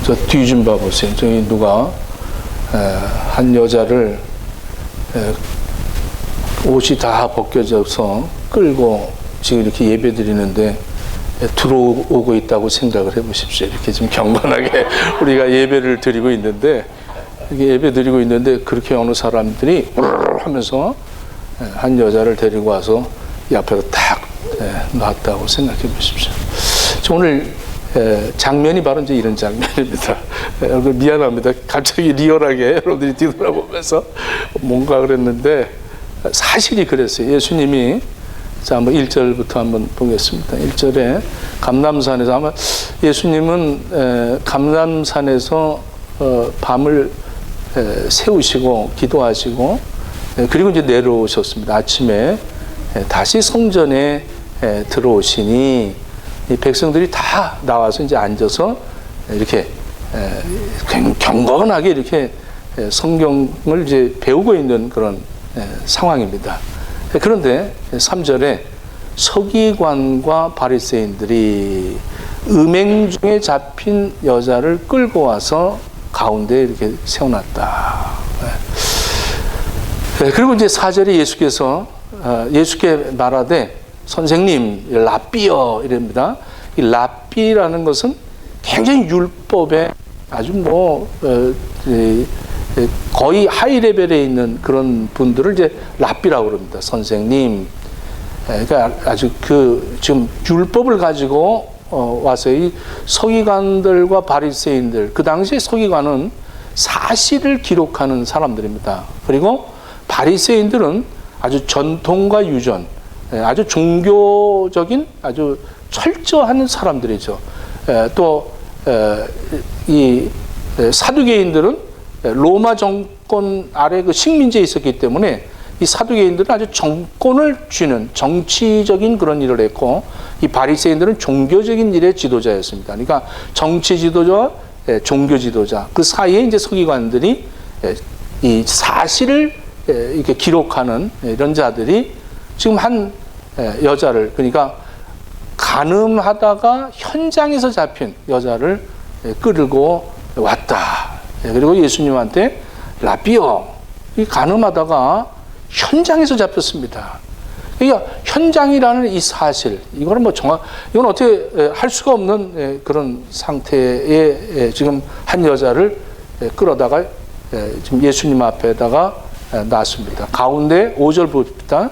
저 뒤 좀 봐보세요. 저기 누가 한 여자를 옷이 다 벗겨져서 끌고 지금 이렇게 예배 드리는데 들어오고 있다고 생각을 해보십시오. 이렇게 좀 경건하게 우리가 예배를 드리고 있는데, 이렇게 예배 드리고 있는데 그렇게 어느 사람들이 하면서 한 여자를 데리고 와서 이 앞에서 탁 놨다고 생각해 보십시오. 오늘 장면이 바로 이제 이런 장면입니다. 여러분 미안합니다. 갑자기 리얼하게 여러분들이 뒤돌아보면서 뭔가 그랬는데 사실이 그랬어요. 예수님이, 자, 한번 1절부터 한번 보겠습니다. 1절에 감람산에서, 아마 예수님은 감람산에서 밤을 세우시고 기도하시고 그리고 이제 내려오셨습니다. 아침에 다시 성전에 들어오시니 이 백성들이 다 나와서 이제 앉아서 이렇게 경건하게 이렇게 성경을 이제 배우고 있는 그런 상황입니다. 그런데 3절에 서기관과 바리새인들이 음행 중에 잡힌 여자를 끌고 와서 가운데 이렇게 세워놨다. 그리고 이제 4절에 예수께 말하되 선생님, 랍비여 이랍니다. 이 랍비라는 것은 굉장히 율법에 아주 거의 하이 레벨에 있는 그런 분들을 이제 랍비라고 그럽니다. 선생님. 그러니까 아주 지금 율법을 가지고 와서 이 서기관들과 바리새인들, 그 당시에 서기관은 사실을 기록하는 사람들입니다. 그리고 바리새인들은 아주 전통과 유전, 아주 종교적인 아주 철저한 사람들이죠. 또 이 사두개인들은 로마 정권 아래 그 식민지에 있었기 때문에 이 사두개인들은 아주 정권을 쥐는 정치적인 그런 일을 했고, 이 바리새인들은 종교적인 일의 지도자였습니다. 그러니까 정치 지도자와 종교 지도자, 그 사이에 이제 서기관들이 이 사실을 이렇게 기록하는 이런 자들이 지금 한 여자를, 그러니까 간음하다가 현장에서 잡힌 여자를 끌고 왔다. 그리고 예수님한테 랍비여, 이 간음하다가 현장에서 잡혔습니다. 그러니까 현장이라는 이 사실, 이거는 이건 어떻게 할 수가 없는 그런 상태에 지금 한 여자를 끌어다가 지금 예수님 앞에다가 놨습니다. 가운데 5절 봅시다.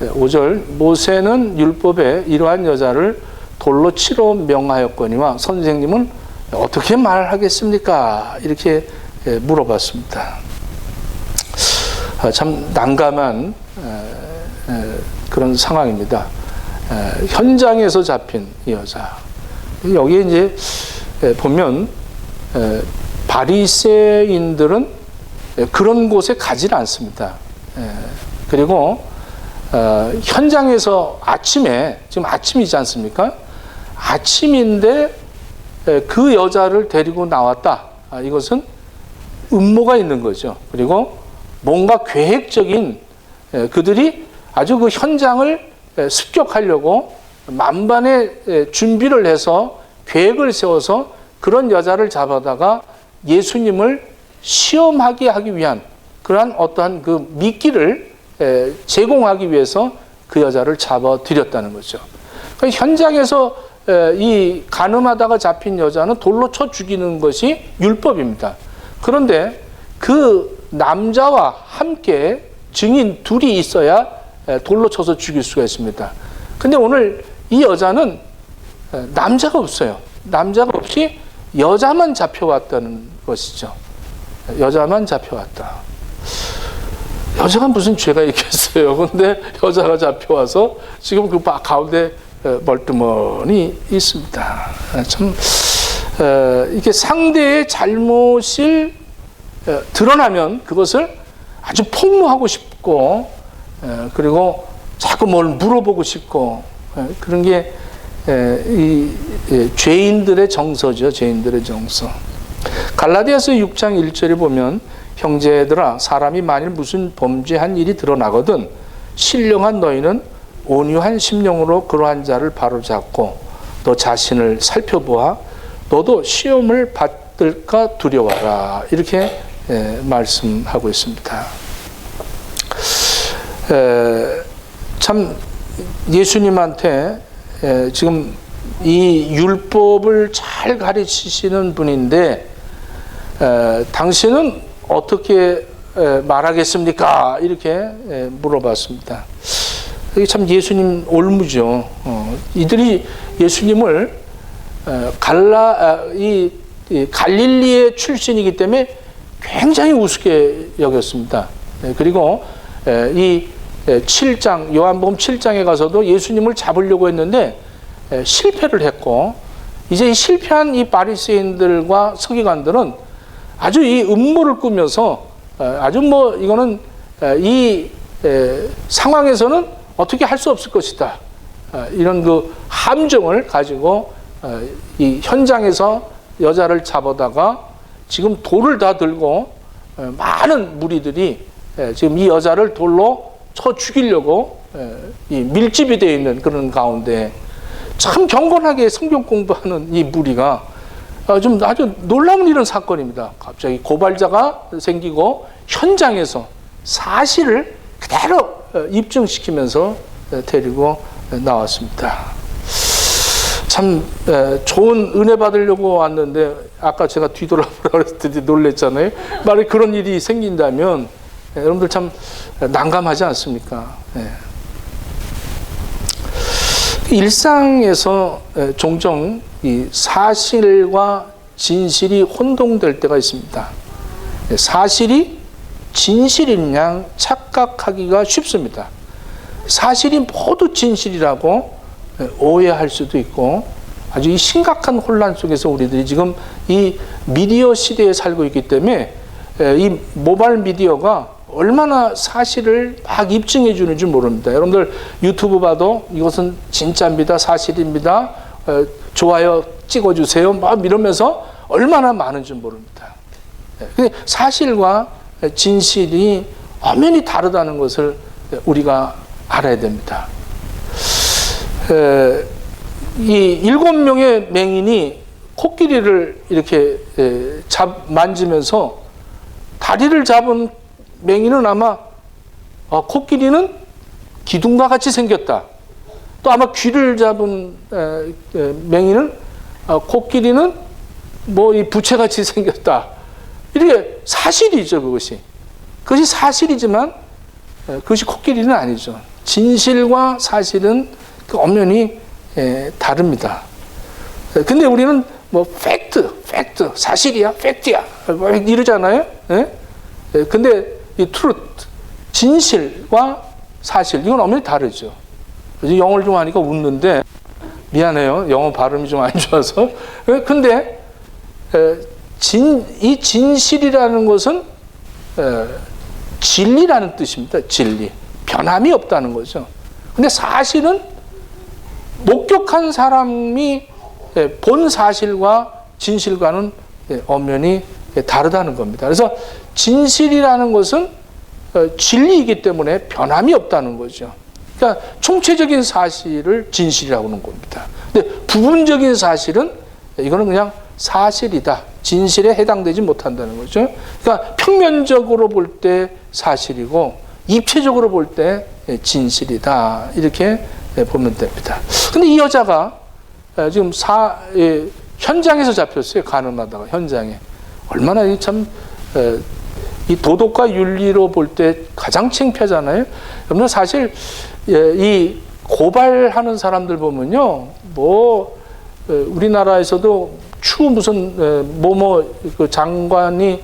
5절, 모세는 율법에 이러한 여자를 돌로 치러 명하였거니와 선생님은 어떻게 말하겠습니까? 이렇게 물어봤습니다. 참 난감한 그런 상황입니다. 현장에서 잡힌 이 여자. 여기에 이제 보면 바리새인들은 그런 곳에 가지 않습니다. 그리고 현장에서 아침에, 지금 아침이지 않습니까? 아침인데 그 여자를 데리고 나왔다. 이것은 음모가 있는 거죠. 그리고 뭔가 계획적인, 그들이 아주 그 현장을 습격하려고 만반의 준비를 해서 계획을 세워서 그런 여자를 잡아다가 예수님을 시험하게 하기 위한 그러한 어떠한 그 미끼를 제공하기 위해서 그 여자를 잡아들였다는 거죠. 그러니까 현장에서 이 간음하다가 잡힌 여자는 돌로 쳐 죽이는 것이 율법입니다. 그런데 그 남자와 함께 증인 둘이 있어야 돌로 쳐서 죽일 수가 있습니다. 근데 오늘 이 여자는 남자가 없어요. 남자가 없이 여자만 잡혀왔다는 것이죠. 여자만 잡혀왔다. 여자가 무슨 죄가 있겠어요. 근데 여자가 잡혀와서 지금 그 가운데 멀뚱멀이 있습니다. 참 이게 상대의 잘못을 드러나면 그것을 아주 폭로하고 싶고, 그리고 자꾸 뭘 물어보고 싶고, 그런 게 이 죄인들의 정서죠. 죄인들의 정서. 갈라디아서 6장 1절에 보면 형제들아, 사람이 만일 무슨 범죄한 일이 드러나거든 신령한 너희는 온유한 심령으로 그러한 자를 바로잡고 너 자신을 살펴보아 너도 시험을 받지 들까 두려워라. 이렇게 말씀하고 있습니다. 참 예수님한테 지금 이 율법을 잘 가르치시는 분인데 당신은 어떻게 말하겠습니까? 이렇게 물어봤습니다. 이게 참 예수님 올무죠. 이들이 예수님을 갈릴리의 출신이기 때문에 굉장히 우습게 여겼습니다. 그리고 이 7장, 요한복음 7장에 가서도 예수님을 잡으려고 했는데 실패를 했고, 이제 이 실패한 이 바리새인들과 서기관들은 아주 이 음모를 꾸며서 아주 이거는 이 상황에서는 어떻게 할 수 없을 것이다. 이런 그 함정을 가지고 이 현장에서 여자를 잡아다가 지금 돌을 다 들고 많은 무리들이 지금 이 여자를 돌로 쳐 죽이려고 이 밀집이 되어 있는 그런 가운데 참 경건하게 성경 공부하는 이 무리가 좀 아주 놀라운 이런 사건입니다. 갑자기 고발자가 생기고 현장에서 사실을 그대로 입증시키면서 데리고 나왔습니다. 참 좋은 은혜 받으려고 왔는데 아까 제가 뒤돌아보라고 했더니 놀랬잖아요. 만약에 그런 일이 생긴다면 여러분들 참 난감하지 않습니까? 일상에서 종종 이 사실과 진실이 혼동될 때가 있습니다. 사실이 진실인 양 착각하기가 쉽습니다. 사실이 모두 진실이라고 오해할 수도 있고 아주 이 심각한 혼란 속에서 우리들이 지금 이 미디어 시대에 살고 있기 때문에 이 모바일 미디어가 얼마나 사실을 막 입증해 주는지 모릅니다. 여러분들 유튜브 봐도 이것은 진짜입니다. 사실입니다. 좋아요 찍어주세요. 막 이러면서 얼마나 많은지 모릅니다. 근데 사실과 진실이 엄연히 다르다는 것을 우리가 알아야 됩니다. 이 7명의 맹인이 코끼리를 이렇게 만지면서 다리를 잡은 맹인은 아마 코끼리는 기둥과 같이 생겼다. 또 아마 귀를 잡은 맹인은 코끼리는 이 부채같이 생겼다. 이게 사실이죠, 그것이. 그것이 사실이지만 그것이 코끼리는 아니죠. 진실과 사실은 엄연히 다릅니다. 근데 우리는 팩트, 사실이야, 팩트야, 이러잖아요. 근데 이 truth, 진실과 사실, 이건 엄연히 다르죠. 영어를 좀 하니까 웃는데, 미안해요. 영어 발음이 좀 안 좋아서. 근데, 이 진실이라는 것은, 진리라는 뜻입니다. 진리. 변함이 없다는 거죠. 근데 사실은 목격한 사람이 본 사실과 진실과는 엄연히 다르다는 겁니다. 그래서 진실이라는 것은 진리이기 때문에 변함이 없다는 거죠. 그러니까 총체적인 사실을 진실이라고 하는 겁니다. 근데 부분적인 사실은 이거는 그냥 사실이다. 진실에 해당되지 못한다는 거죠. 그러니까 평면적으로 볼 때 사실이고 입체적으로 볼 때 진실이다. 이렇게 보면 됩니다. 근데 이 여자가 지금 현장에서 잡혔어요. 가늠하다가 현장에. 얼마나 이 도덕과 윤리로 볼 때 가장 창피하잖아요. 여러분 사실 이 고발하는 사람들 보면요, 우리나라에서도 무슨 그 장관이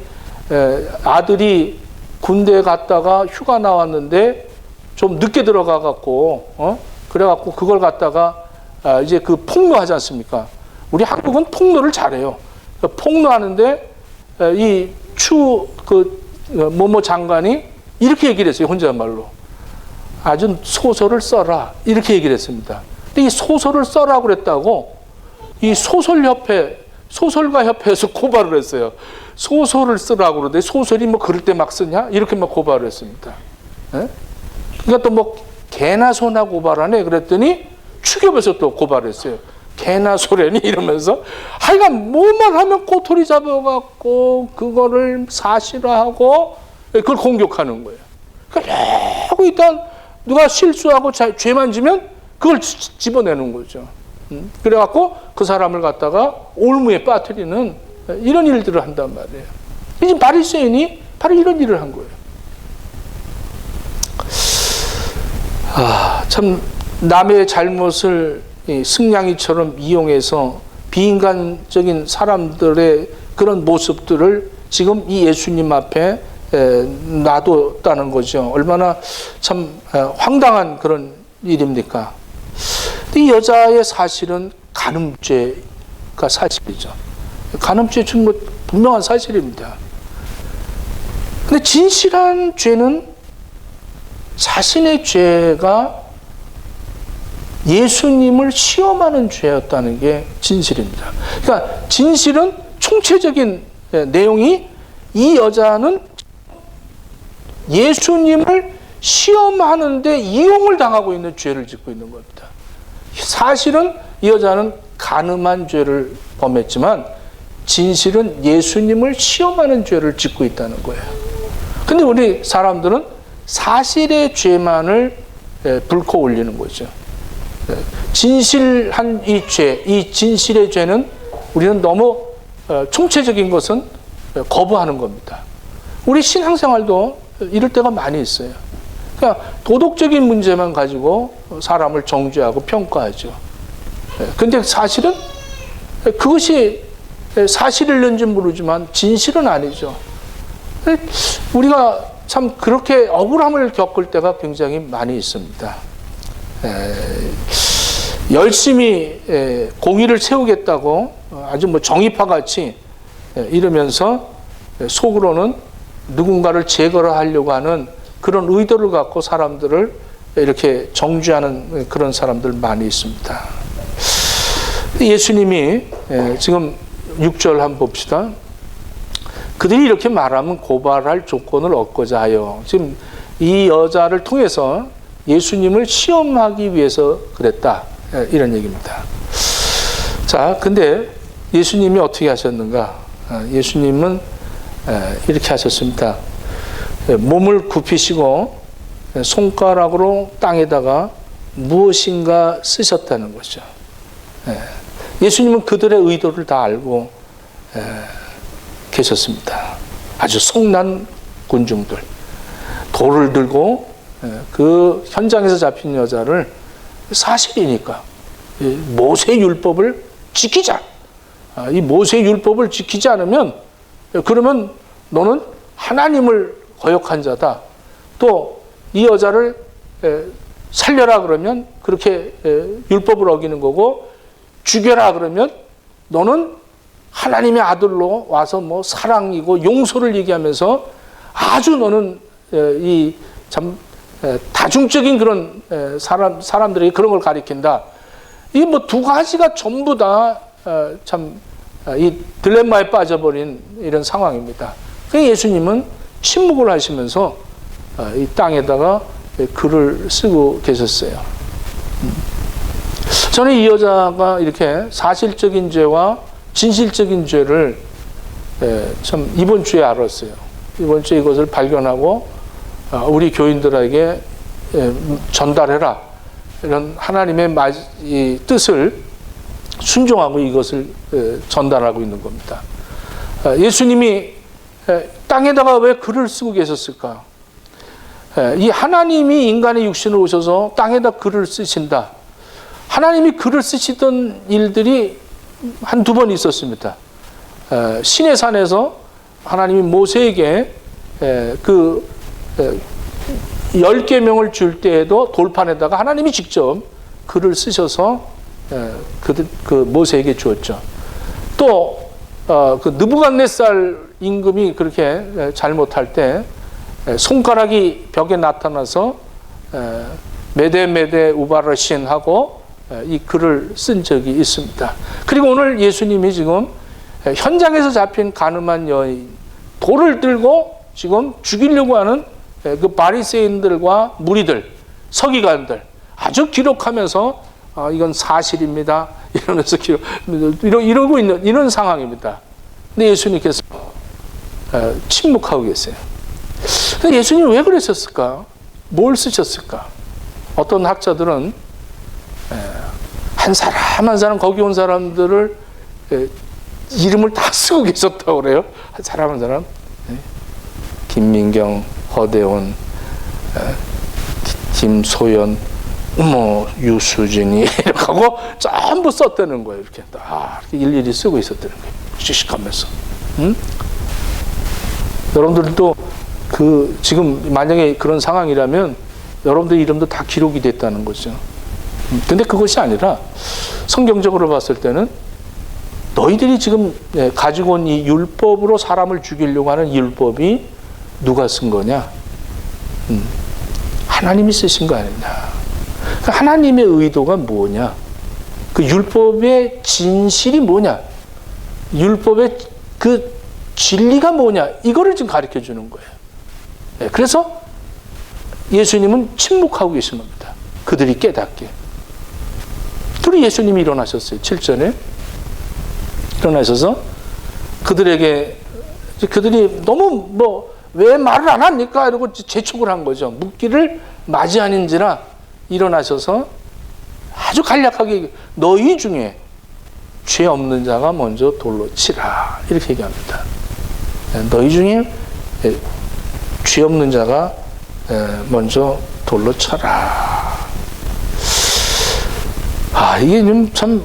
아들이 군대에 갔다가 휴가 나왔는데 좀 늦게 들어가 갖고 그래갖고 그걸 갖다가 이제 그 폭로하지 않습니까? 우리 한국은 폭로를 잘해요. 폭로하는데 이 장관이 이렇게 얘기를 했어요. 혼잣말로. 아주 소설을 써라. 이렇게 얘기를 했습니다. 근데 이 소설을 써라고 그랬다고 이 소설가 협회에서 고발을 했어요. 소설을 쓰라고 그러는데 소설이 그럴 때 막 쓰냐? 이렇게 막 고발을 했습니다. 그러니까 또 개나 소나 고발하네. 그랬더니 축협에서 또 고발을 했어요. 개나 소래니 이러면서 하여간 뭐만 하면 꼬투리 잡아갖고 그거를 사실화하고 그걸 공격하는 거예요. 그러고 일단 누가 실수하고 죄만 지면 그걸 집어내는 거죠. 그래갖고 그 사람을 갖다가 올무에 빠뜨리는 이런 일들을 한단 말이에요. 이제 바리새인이 바로 이런 일을 한 거예요. 참 남의 잘못을 승냥이처럼 이용해서 비인간적인 사람들의 그런 모습들을 지금 이 예수님 앞에 놔뒀다는 거죠. 얼마나 참 황당한 그런 일입니까? 이 여자의 사실은 간음죄가 사실이죠. 간음죄 뭐 분명한 사실입니다. 근데 진실한 죄는 자신의 죄가 예수님을 시험하는 죄였다는 게 진실입니다. 그러니까 진실은 총체적인 내용이 이 여자는 예수님을 시험하는데 이용을 당하고 있는 죄를 짓고 있는 겁니다. 사실은 이 여자는 간음한 죄를 범했지만 진실은 예수님을 시험하는 죄를 짓고 있다는 거예요. 근데 우리 사람들은 사실의 죄만을 불고 올리는 거죠. 진실한 이 죄, 이 진실의 죄는 우리는 너무 총체적인 것은 거부하는 겁니다. 우리 신앙생활도 이럴 때가 많이 있어요. 그러니까 도덕적인 문제만 가지고 사람을 정죄하고 평가하죠. 근데 사실은 그것이 사실일는지 모르지만 진실은 아니죠. 우리가 참 그렇게 억울함을 겪을 때가 굉장히 많이 있습니다. 열심히 공의를 세우겠다고 아주 뭐 정의파 같이 이러면서 속으로는 누군가를 제거하려고 하는 그런 의도를 갖고 사람들을 이렇게 정죄하는 그런 사람들 많이 있습니다. 예수님이 지금 6절 한번 봅시다. 그들이 이렇게 말하면 고발할 조건을 얻고자 하여, 지금 이 여자를 통해서 예수님을 시험하기 위해서 그랬다, 이런 얘기입니다. 자, 근데 예수님이 어떻게 하셨는가? 예수님은 이렇게 하셨습니다. 몸을 굽히시고 손가락으로 땅에다가 무엇인가 쓰셨다는 거죠. 예수님은 그들의 의도를 다 알고 계셨습니다. 아주 성난 군중들, 돌을 들고 그 현장에서 잡힌 여자를 사실이니까 모세 율법을 지키자. 이 모세 율법을 지키지 않으면 그러면 너는 하나님을 거역한 자다. 또 이 여자를 살려라 그러면 그렇게 율법을 어기는 거고, 죽여라 그러면 너는 하나님의 아들로 와서 뭐 사랑이고 용서를 얘기하면서 아주 너는 이 참 다중적인 그런 사람들에게 그런 걸 가리킨다. 이 뭐 두 가지가 전부 다 참 이 딜레마에 빠져버린 이런 상황입니다. 그래서 예수님은 침묵을 하시면서 이 땅에다가 글을 쓰고 계셨어요. 저는 이 여자가 이렇게 사실적인 죄와 진실적인 죄를 참 이번 주에 알았어요. 이번 주에 이것을 발견하고 우리 교인들에게 전달해라, 이런 하나님의 뜻을 순종하고 이것을 전달하고 있는 겁니다. 예수님이 땅에다가 왜 글을 쓰고 계셨을까? 이 하나님이 인간의 육신을 오셔서 땅에다 글을 쓰신다. 하나님이 글을 쓰시던 일들이 한두 번 있었습니다. 시내 산에서 하나님이 모세에게 그 10계명을 줄 때에도 돌판에다가 하나님이 직접 글을 쓰셔서 그 모세에게 주었죠. 또 그 느부갓네살 임금이 그렇게 잘못할 때 손가락이 벽에 나타나서 메데 우바르신 하고 이 글을 쓴 적이 있습니다. 그리고 오늘 예수님이 지금 현장에서 잡힌 간음한 여인, 돌을 들고 지금 죽이려고 하는 그 바리새인들과 무리들, 서기관들 아주 기록하면서 이건 사실입니다, 이러면서 이러고 있는 이런 상황입니다. 근데 예수님께서 침묵하고 계세요. 예수님은 왜 그러셨을까? 뭘 쓰셨을까? 어떤 학자들은 한 사람 한 사람 거기 온 사람들을 이름을 다 쓰고 계셨다고 그래요. 한 사람 한 사람. 김민경, 허대원, 김소연, 유수진이 이렇게 하고 전부 썼다는 거예요. 이렇게 딱 일일이 쓰고 있었다는 거예요. 씩씩하면서. 여러분들도 지금 만약에 그런 상황이라면 여러분들 이름도 다 기록이 됐다는 거죠. 근데 그것이 아니라 성경적으로 봤을 때는 너희들이 지금 가지고 온 이 율법으로 사람을 죽이려고 하는 율법이 누가 쓴 거냐? 하나님이 쓰신 거 아니냐? 하나님의 의도가 뭐냐? 그 율법의 진실이 뭐냐? 율법의 그 진리가 뭐냐? 이거를 지금 가르쳐 주는 거예요. 그래서 예수님은 침묵하고 계신 겁니다. 그들이 깨닫게. 그리고 예수님이 일어나셨어요. 7절에. 일어나셔서 그들이 너무 왜 말을 안 합니까? 이러고 재촉을 한 거죠. 묻기를 맞이하는지라 일어나셔서 아주 간략하게 너희 중에 죄 없는 자가 먼저 돌로 치라. 이렇게 얘기합니다. 너희 중에 죄 없는 자가 먼저 돌로 쳐라. 이게 참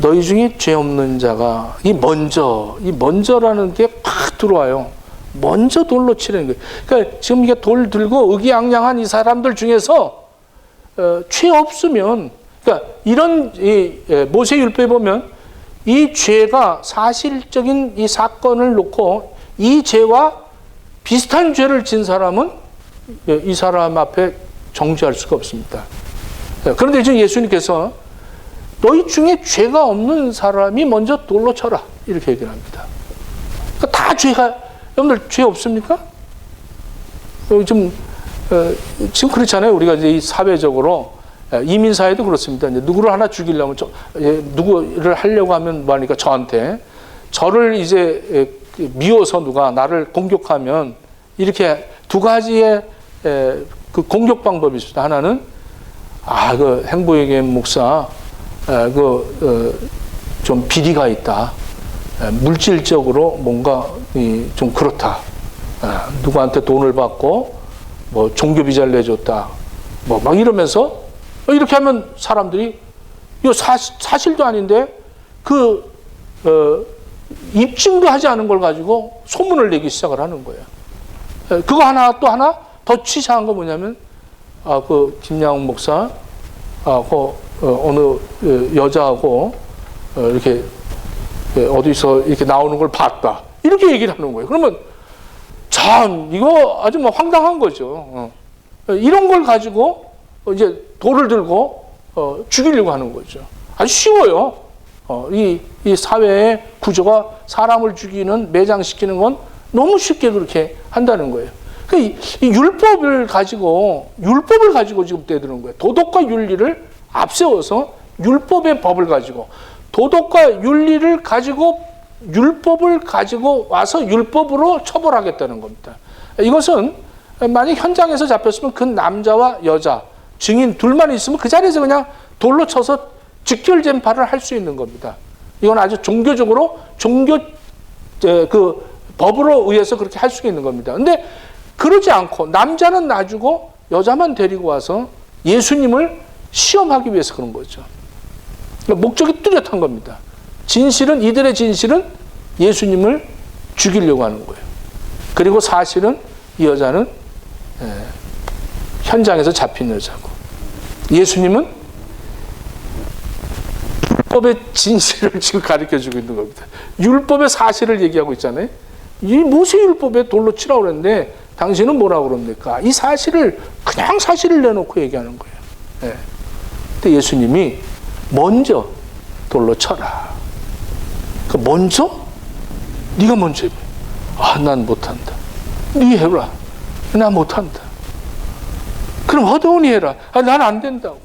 너희 중에 죄 없는 자가 이 먼저라는 게 팍 들어와요. 먼저 돌로 치라는 거예요. 그러니까 지금 이게 돌 들고 의기양양한 이 사람들 중에서 죄 없으면, 그러니까 이런 모세 율법에 보면 이 죄가 사실적인 이 사건을 놓고 이 죄와 비슷한 죄를 진 사람은 이 사람 앞에 정죄할 수가 없습니다. 그런데 지금 예수님께서 너희 중에 죄가 없는 사람이 먼저 돌로 쳐라. 이렇게 얘기를 합니다. 그러니까 다 여러분들 죄 없습니까? 지금 그렇잖아요. 우리가 이제 이 사회적으로 이민사회도 그렇습니다. 이제 누구를 하나 죽이려면 누구를 하려고 하면 뭐하니까 저를 이제 미워서 누가 나를 공격하면 이렇게 두 가지의 그 공격 방법이 있습니다. 하나는 그 행보에게 목사 좀 비리가 있다. 물질적으로 뭔가 좀 그렇다. 누구한테 돈을 받고 뭐 종교 비자를 내줬다. 뭐 막 이러면서 이렇게 하면 사람들이 이거 사실도 아닌데 입증도 하지 않은 걸 가지고 소문을 내기 시작을 하는 거예요. 그거 또 하나 더 치사한 거 뭐냐면 김양훈 목사 어느 여자하고 이렇게 어디서 이렇게 나오는 걸 봤다. 이렇게 얘기를 하는 거예요. 그러면 참 이거 아주 황당한 거죠. 이런 걸 가지고 이제 돌을 들고 죽이려고 하는 거죠. 아주 쉬워요. 이 사회의 구조가 사람을 죽이는, 매장시키는 건 너무 쉽게 그렇게 한다는 거예요. 이 율법을 가지고 지금 떼드는 거예요. 도덕과 윤리를 앞세워서 율법의 법을 가지고 도덕과 윤리를 가지고 율법을 가지고 와서 율법으로 처벌하겠다는 겁니다. 이것은 만약 현장에서 잡혔으면 그 남자와 여자 증인 둘만 있으면 그 자리에서 그냥 돌로 쳐서 직결재판을 할 수 있는 겁니다. 이건 아주 종교적으로 그 법으로 의해서 그렇게 할 수 있는 겁니다. 근데 그러지 않고 남자는 놔주고 여자만 데리고 와서 예수님을 시험하기 위해서 그런 거죠. 목적이 뚜렷한 겁니다. 이들의 진실은 예수님을 죽이려고 하는 거예요. 그리고 사실은 이 여자는 현장에서 잡힌 여자고, 예수님은 율법의 진실을 지금 가르쳐주고 있는 겁니다. 율법의 사실을 얘기하고 있잖아요. 이 모세 율법에 돌로 치라고 그랬는데 당신은 뭐라고 그럽니까? 이 사실을 그냥 사실을 내놓고 얘기하는 거예요. 근데 예수님이 먼저 돌로 쳐라. 먼저? 네가 먼저 해봐. 난 못한다. 네 해라. 나 못한다. 그럼 허대원이 해라. 난 안 된다고.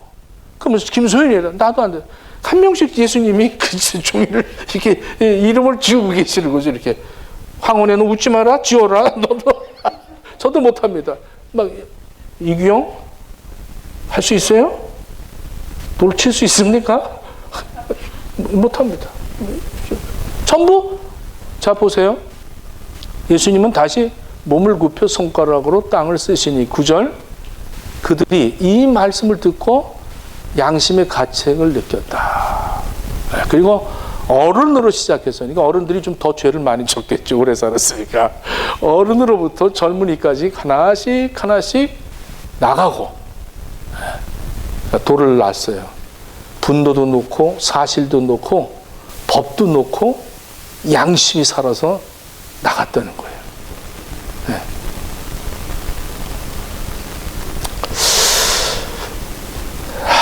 그러면 김소연이 해라. 나도 안 돼. 한 명씩 예수님이 그 종이를 이렇게 이름을 지우고 계시는 거죠. 이렇게 황혼에는 웃지 마라, 지어라. 너도 저도 못합니다. 막 이규영 할 수 있어요? 돌 칠 수 있습니까? 못합니다. 전부 자 보세요. 예수님은 다시 몸을 굽혀 손가락으로 땅을 쓰시니 9절 그들이 이 말씀을 듣고 양심의 가책을 느꼈다. 그리고 어른으로 시작해서 그러니까 어른들이 좀 더 죄를 많이 졌겠죠. 오래 살았으니까. 어른으로부터 젊은이까지 하나씩 나가고 돌을 놨어요. 분노도 놓고 사실도 놓고 법도 놓고 양심이 살아서 나갔다는 거예요. 네.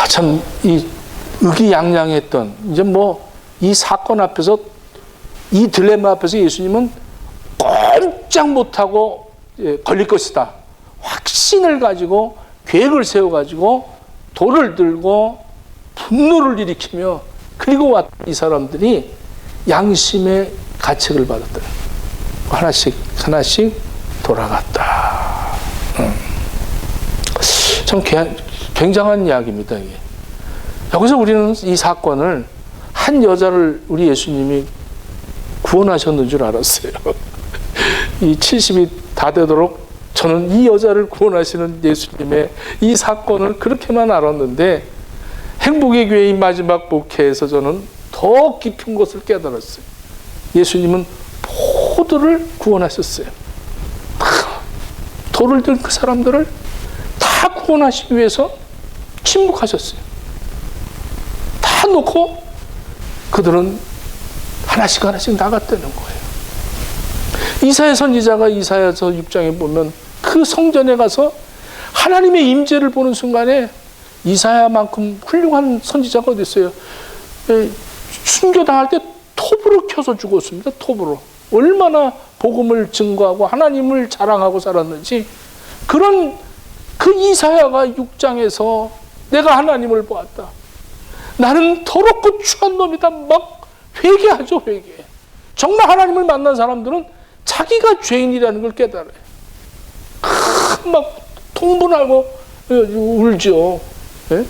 참 이 의기양양했던 이제 뭐 이 사건 앞에서 이 딜레마 앞에서 예수님은 꼼짝 못하고 걸릴 것이다. 확신을 가지고 계획을 세워가지고 돌을 들고 분노를 일으키며 그리고 왔던 이 사람들이 양심의 가책을 받았다. 하나씩 돌아갔다. 참 굉장한 이야기입니다. 이게. 여기서 우리는 이 사건을 한 여자를 우리 예수님이 구원하셨는 줄 알았어요. 이 70이 다 되도록 저는 이 여자를 구원하시는 예수님의 이 사건을 그렇게만 알았는데 행복의 교회의 마지막 목회에서 저는 더 깊은 것을 깨달았어요. 예수님은 모두를 구원하셨어요. 돌을 든 그 사람들을 다 구원하시기 위해서 침묵하셨어요. 다 놓고 그들은 하나씩 나갔다는 거예요. 이사야 선지자가 이사야서 6장에 보면 그 성전에 가서 하나님의 임재를 보는 순간에 이사야만큼 훌륭한 선지자가 어디 있어요? 순교당할 때 톱으로 켜서 죽었습니다. 톱으로. 얼마나 복음을 증거하고 하나님을 자랑하고 살았는지 그런 그 이사야가 6장에서 내가 하나님을 보았다. 나는 더럽고 추한 놈이다. 막 회개하죠. 회개. 정말 하나님을 만난 사람들은 자기가 죄인이라는 걸 깨달아요. 막 통분하고 울죠. 네?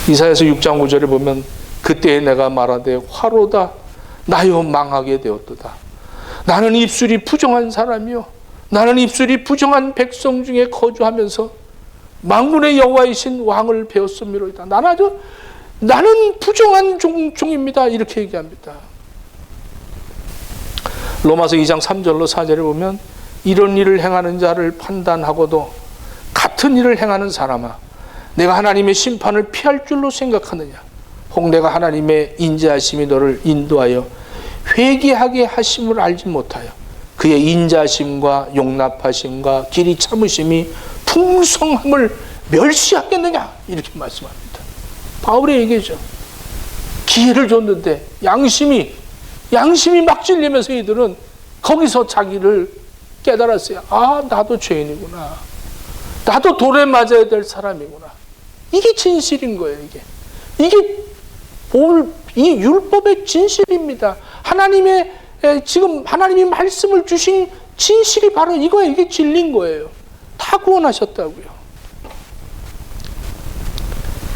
이사야서 6장 5절에 보면 그때에 내가 말하되 화로다 나여 망하게 되었도다. 나는 입술이 부정한 사람이요 나는 입술이 부정한 백성 중에 거주하면서 만군의 여호와이신 왕을 배웠음이로이다. 나는 부정한 종입니다. 이렇게 얘기합니다. 로마서 2장 3절로 4절에 보면 이런 일을 행하는 자를 판단하고도 같은 일을 행하는 사람아 내가 하나님의 심판을 피할 줄로 생각하느냐 혹 내가 하나님의 인자하심이 너를 인도하여 회개하게 하심을 알지 못하여 그의 인자심과 용납하심과 길이 참으심이 풍성함을 멸시하겠느냐 이렇게 말씀합니다. 바울의 얘기죠. 기회를 줬는데 양심이 막 찔리면서 이들은 거기서 자기를 깨달았어요. 아 나도 죄인이구나. 나도 돌에 맞아야 될 사람이구나. 이게 진실인 거예요. 이 율법의 진실입니다. 지금 하나님이 말씀을 주신 진실이 바로 이거예요. 이게 진리인 거예요. 다 구원하셨다고요.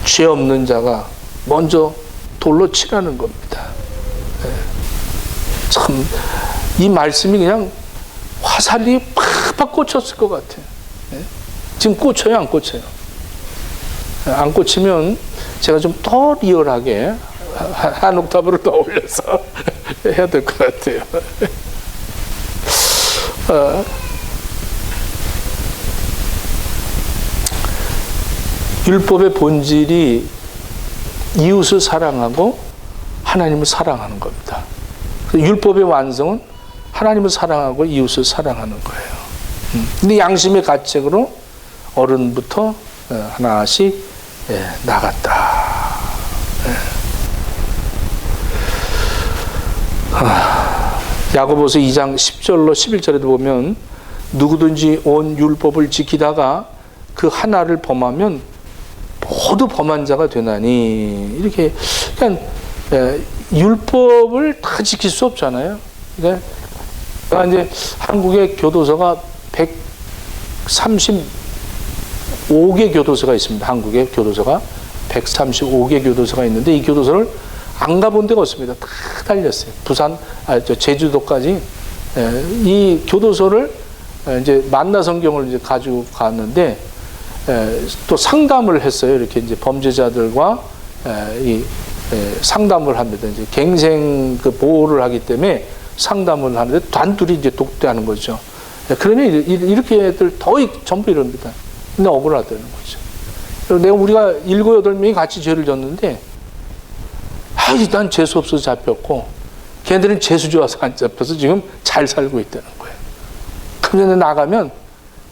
죄 없는 자가 먼저 돌로 치라는 겁니다. 참, 이 말씀이 그냥 화살이 팍팍 꽂혔을 것 같아요. 지금 꽂혀요, 안 꽂혀요? 안 꽂히면 제가 좀 더 리얼하게 한 옥타브를 더 올려서 해야 될 것 같아요. 율법의 본질이 이웃을 사랑하고 하나님을 사랑하는 겁니다. 율법의 완성은 하나님을 사랑하고 이웃을 사랑하는 거예요. 근데 양심의 가책으로 어른부터 하나씩 나갔다. 야고보서 2장 10절로 11절에도 보면 누구든지 온 율법을 지키다가 그 하나를 범하면 모두 범한 자가 되나니. 이렇게 그러니까 율법을 다 지킬 수 없잖아요. 그러니까 이제 한국의 교도소가 135개 교도소가 있습니다. 한국의 교도소가 135개 교도소가 있는데 이 교도소를 안 가본 데가 없습니다. 다 달렸어요. 부산, 제주도까지. 이 교도소를 이제 만나 성경을 이제 가지고 갔는데 또 상담을 했어요. 이렇게 이제 범죄자들과 상담을 합니다. 이제 갱생 그 보호를 하기 때문에 상담을 하는데 단둘이 이제 독대하는 거죠. 그러면 이렇게 애들 더 전부 이럽니다. 근데 억울하다는 거죠. 내가 우리가 7, 8명이 같이 죄를 졌는데, 난 재수 없어서 잡혔고, 걔네들은 재수 좋아서 안 잡혀서 지금 잘 살고 있다는 거예요. 그러면 나가면,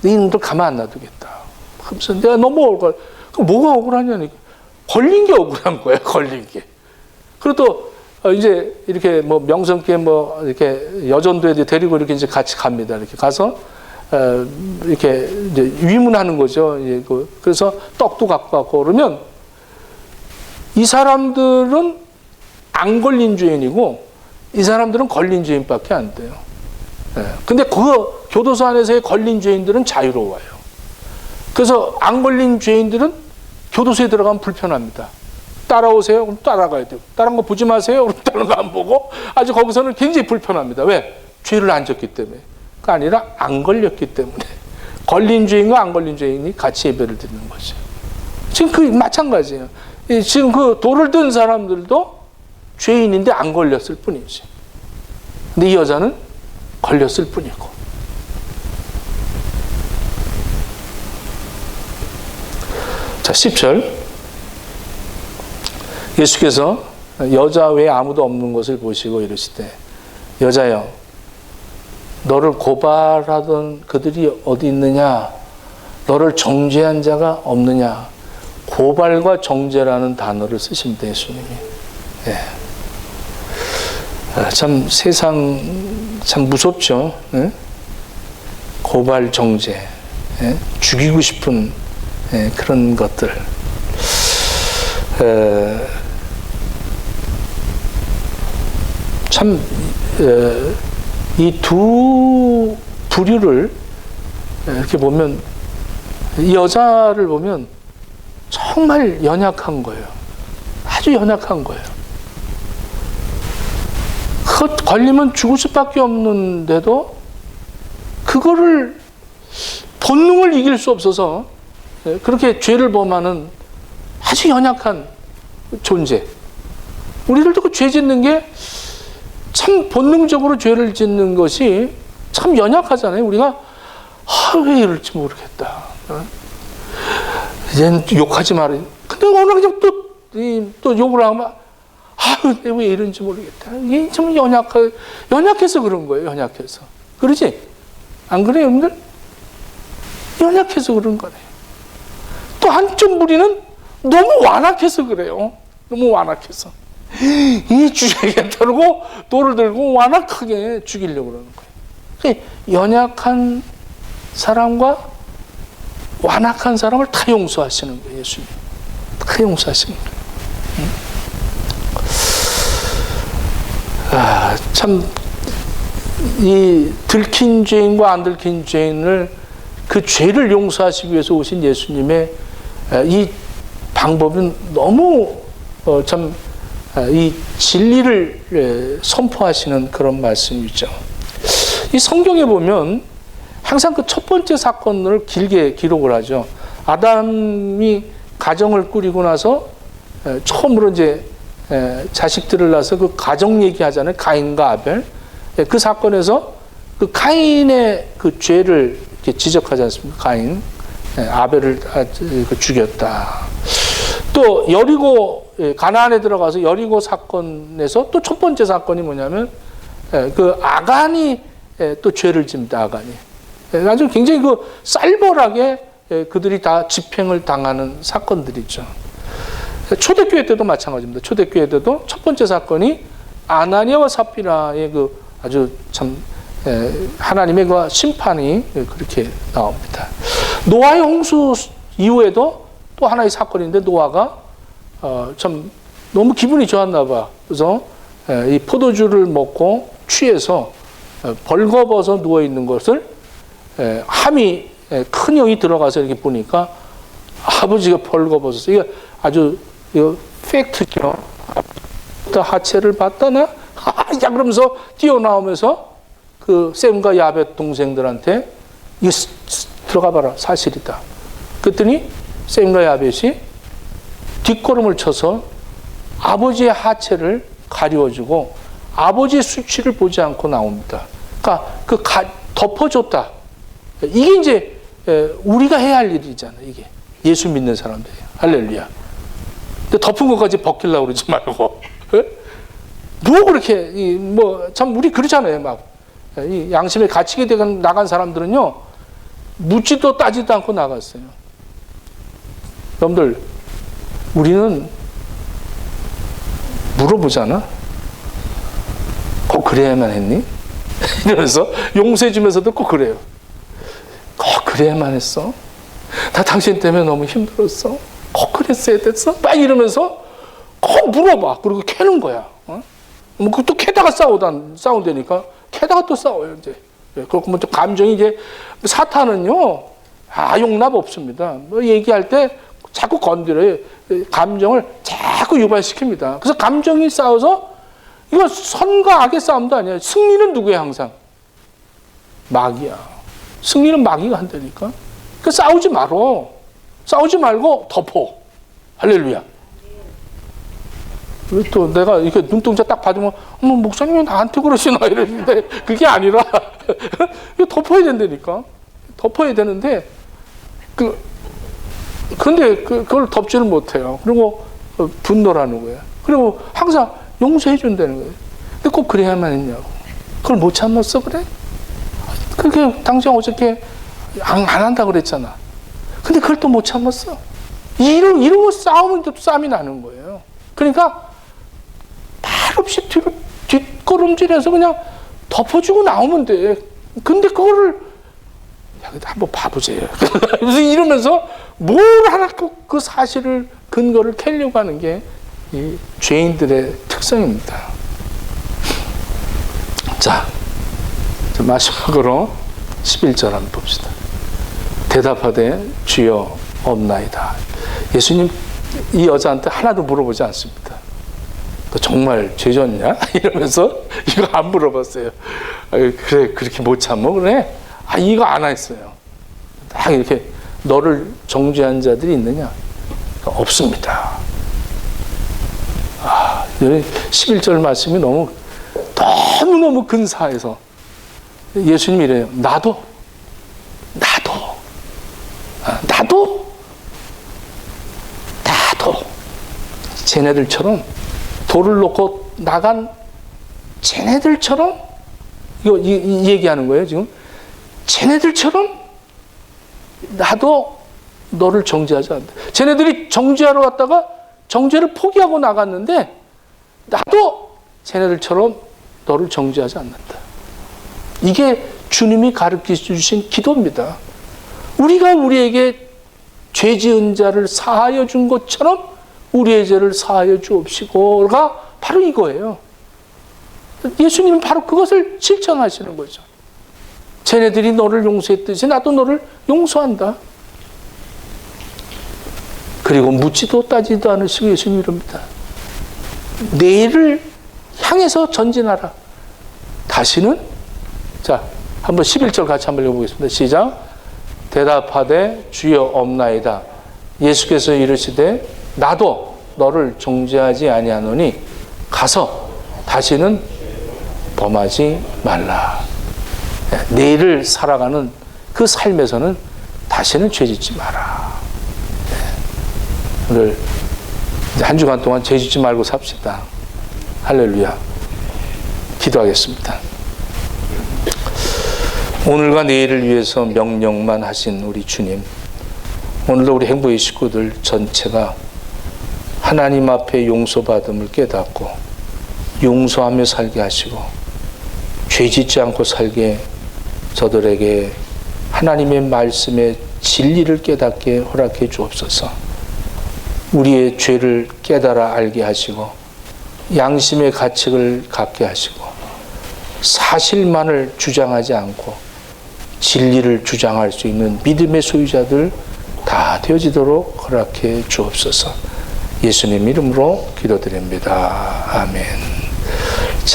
이놈들 가만 안 놔두겠다. 그래서 내가 너무 억울해. 그럼 뭐가 억울하냐니. 걸린 게 억울한 거예요, 걸린 게. 그리고 또, 이제 이렇게 뭐 명성교회 뭐 이렇게 여전도에 데리고 이렇게 이제 같이 갑니다. 이렇게 가서, 이렇게 이제 위문하는 거죠. 그래서 떡도 갖고 가고 그러면 이 사람들은 안 걸린 죄인이고 이 사람들은 걸린 죄인밖에 안 돼요. 근데 그 교도소 안에서의 걸린 죄인들은 자유로워요. 그래서 안 걸린 죄인들은 교도소에 들어가면 불편합니다. 따라오세요? 그럼 따라가야 돼요. 다른 거 보지 마세요? 그럼 다른 거 안 보고 아주 거기서는 굉장히 불편합니다. 왜? 죄를 안 졌기 때문에. 그 아니라 안 걸렸기 때문에. 걸린 죄인과 안 걸린 죄인이 같이 예배를 드리는 거죠. 지금 그 마찬가지예요. 지금 그 돌을 든 사람들도 죄인인데 안 걸렸을 뿐이지. 근데 이 여자는 걸렸을 뿐이고. 자, 10절. 예수께서 여자 외에 아무도 없는 것을 보시고 이르시되 여자여 너를 고발하던 그들이 어디 있느냐? 너를 정죄한 자가 없느냐? 고발과 정죄라는 단어를 쓰십니다. 예수님이. 예. 참 세상 참 무섭죠. 예? 고발, 정죄, 예? 죽이고 싶은 그런 것들. 참 이 두 부류를 이렇게 보면 이 여자를 보면 정말 연약한 거예요. 아주 연약한 거예요. 그것 걸리면 죽을 수밖에 없는데도 그거를 본능을 이길 수 없어서 그렇게 죄를 범하는 아주 연약한 존재. 우리들도 그 죄 짓는 게 참 본능적으로 죄를 짓는 것이 참 연약하잖아요. 우리가 왜 이럴지 모르겠다. 이제는 욕하지 말아요. 근데 오늘 그냥 또 욕을 하면 내가 왜 이런지 모르겠다. 이게 참 연약해서 그런 거예요. 연약해서. 그러지? 안 그래요, 여러분들? 연약해서 그런 거네. 또 한쪽 무리는 너무 완악해서 그래요. 너무 완악해서. 이 주에게 들고 돌을 들고 완악하게 죽이려고 그러는 거예요. 연약한 사람과 완악한 사람을 다 용서하시는 거예요. 예수님. 다 용서하시는 거예요. 참 이 들킨 죄인과 안 들킨 죄인을 그 죄를 용서하시기 위해서 오신 예수님의 이 방법은 너무 참 이 진리를 선포하시는 그런 말씀이죠. 이 성경에 보면 항상 그 첫 번째 사건을 길게 기록을 하죠. 아담이 가정을 꾸리고 나서 처음으로 이제 자식들을 낳아서 그 가정 얘기하잖아요. 가인과 아벨. 그 사건에서 그 가인의 그 죄를 이렇게 지적하지 않습니까? 가인, 아벨을 죽였다. 또 여리고 가나안에 들어가서 여리고 사건에서 또 첫 번째 사건이 뭐냐면 그 아간이 또 죄를 집니다. 아간이 아주 굉장히 그 쌀벌하게 그들이 다 집행을 당하는 사건들이죠. 초대교회 때도 마찬가지입니다. 초대교회 때도 첫 번째 사건이 아나니아와 삽비라의 그 아주 참 하나님의 그 심판이 그렇게 나옵니다. 노아의 홍수 이후에도 또 하나의 사건인데, 노아가 참 너무 기분이 좋았나 봐. 그래서 이 포도주를 먹고 취해서 벌거벗어 누워 있는 것을 함이 큰 형이 들어가서 이렇게 보니까 아버지가 벌거벗었어. 이거 아주 이거 팩트죠. 하체를 봤다나? 야, 그러면서 뛰어나오면서 그 셈과 야벳 동생들한테 이거 들어가 봐라, 사실이다. 그랬더니 셈과 야벳이 뒷걸음을 쳐서 아버지의 하체를 가리워주고 아버지의 수치를 보지 않고 나옵니다. 그러니까 덮어줬다. 이게 이제 우리가 해야 할 일이잖아요. 이게 예수 믿는 사람들이. 할렐루야. 근데 덮은 것까지 벗기려고 그러지 말고. 뭐 그렇게 뭐 참 우리 그러잖아요. 막 이 양심에 갇히게 되고 나간 사람들은요, 묻지도 따지도 않고 나갔어요. 여러분들, 우리는 물어보잖아. 꼭 그래야만 했니? 이러면서 용서해 주면서도 꼭 그래요. 꼭 그래야만 했어? 나 당신 때문에 너무 힘들었어? 꼭 그랬어야 됐어? 막 이러면서 꼭 물어봐. 그리고 캐는 거야. 뭐 또 캐다가 싸운다니까. 캐다가 또 싸워요, 이제. 그렇고 뭐 또 감정이 이제, 사탄은요, 용납 없습니다. 뭐 얘기할 때 자꾸 건드려요. 감정을 자꾸 유발시킵니다. 그래서 감정이 싸워서, 이거 선과 악의 싸움도 아니야. 승리는 누구야, 항상? 마귀야. 승리는 마귀가 한다니까. 그 싸우지 말어. 싸우지 말고 덮어. 할렐루야. 또 내가 이렇게 눈동자 딱 받으면, 어머, 목사님이 나한테 그러시나? 이랬는데, 그게 아니라, 이거 덮어야 된다니까. 덮어야 되는데, 그런데 그걸 덮지를 못해요. 그리고 분노라는 거예요. 그리고 항상 용서해 준다는 거예요. 근데 꼭 그래야만 했냐고. 그걸 못 참았어, 그래? 그게 당신 어저께 안 한다고 그랬잖아. 근데 그걸 또 못 참았어. 이러고 싸우면 또 싸움이 나는 거예요. 그러니까 말없이 뒷걸음질해서 그냥 덮어주고 나오면 돼. 근데 그거를 한번 봐보세요. 그래서 이러면서 뭘 하나 그 사실을, 근거를 캐려고 하는 게 이 죄인들의 특성입니다. 자, 마지막으로 11절 한번 봅시다. 대답하되 주여 없나이다. 예수님 이 여자한테 하나도 물어보지 않습니다. 너 정말 죄 졌냐? 이러면서 이거 안 물어봤어요. 그래, 그렇게 못 참어? 그래? 이거 안 했어요. 딱 이렇게 너를 정죄한 자들이 있느냐? 없습니다. 11절 말씀이 너무너무 근사해서 예수님이 이래요. 나도 쟤네들처럼 돌을 놓고 나간 쟤네들처럼 이 얘기하는 거예요, 지금. 쟤네들처럼 나도 너를 정죄하지 않는다. 쟤네들이 정죄하러 갔다가 정죄를 포기하고 나갔는데 나도 쟤네들처럼 너를 정죄하지 않는다. 이게 주님이 가르쳐 주신 기도입니다. 우리가 우리에게 죄 지은 자를 사하여 준 것처럼 우리의 죄를 사하여 주옵시고가 바로 이거예요. 예수님은 바로 그것을 실천하시는 거죠. 쟤네들이 너를 용서했듯이 나도 너를 용서한다. 그리고 묻지도 따지도 않으시고 예수님이 이럽니다. 내일을 향해서 전진하라. 다시는, 자, 한번 11절 같이 한번 읽어보겠습니다. 시작. 대답하되 주여 없나이다. 예수께서 이르시되 나도 너를 정죄하지 아니하노니 가서 다시는 범하지 말라. 내일을 살아가는 그 삶에서는 다시는 죄짓지 마라. 오늘 한 주간 동안 죄짓지 말고 삽시다. 할렐루야. 기도하겠습니다. 오늘과 내일을 위해서 명령만 하신 우리 주님, 오늘도 우리 행복의 식구들 전체가 하나님 앞에 용서받음을 깨닫고 용서하며 살게 하시고 죄짓지 않고 살게 저들에게 하나님의 말씀에 진리를 깨닫게 허락해 주옵소서. 우리의 죄를 깨달아 알게 하시고 양심의 가책을 갖게 하시고 사실만을 주장하지 않고 진리를 주장할 수 있는 믿음의 소유자들 다 되어지도록 허락해 주옵소서. 예수님 이름으로 기도드립니다. 아멘.